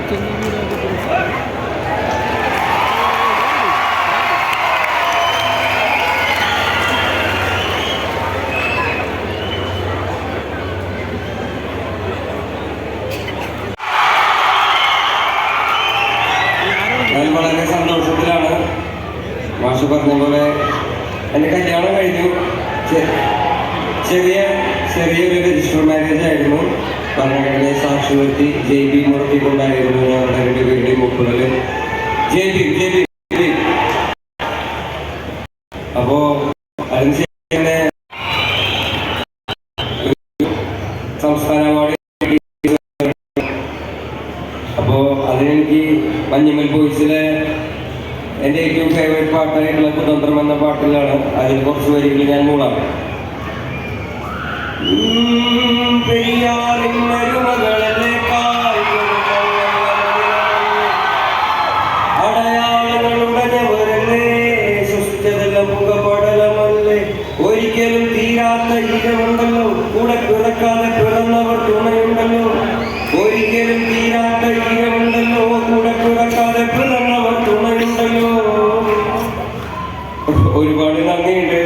ഞാൻ വളരെ സന്തോഷത്തിലാണ്. മാഷ് പറഞ്ഞ പോലെ എൻ്റെ കല്യാണം കഴിഞ്ഞു. ചെറിയൊരു രജിസ്റ്റർ മാരേജ് ആയിരുന്നു. ഭരണഘടനയെ സാക്ഷി നിർത്തി JB മുടക്കിക്കൊണ്ടായിരുന്നു ഞങ്ങളുടെ രണ്ടുപേരുടെയും ഒപ്പിടല്. JB അപ്പോ അതിനുശേഷം സംസ്ഥാന അവാർഡ്. അപ്പോൾ അതിനെനിക്ക് മഞ്ഞമ്മൽ ബോയ്സിലെ എൻ്റെ ഏറ്റവും ഫേവറേറ്റ് പാട്ടായിട്ടുള്ള കുതന്ത്രം എന്ന പാട്ടിലാണ്. അതിൽ കുറച്ച് വരികൾ ഞാൻ മൂളാം. അടയാളങ്ങളുടഞ്ഞവരല്ലേ, സുസ്ഥിതെല്ലാം മുഖപടലമല്ലേ, ഒരിക്കലും തീരാത്ത ഈരമുണ്ടല്ലോ, കൂടെ പിറക്കാതെ പിറന്നവർ തുണയുണ്ടല്ലോ, ഒരിക്കലും തീരാത്ത ഈരമുണ്ടല്ലോ, കൂടെ പിറക്കാതെ പിറന്നവർ തുണയുണ്ടല്ലോ. ഒരുപാട് നന്ദിയുണ്ട്.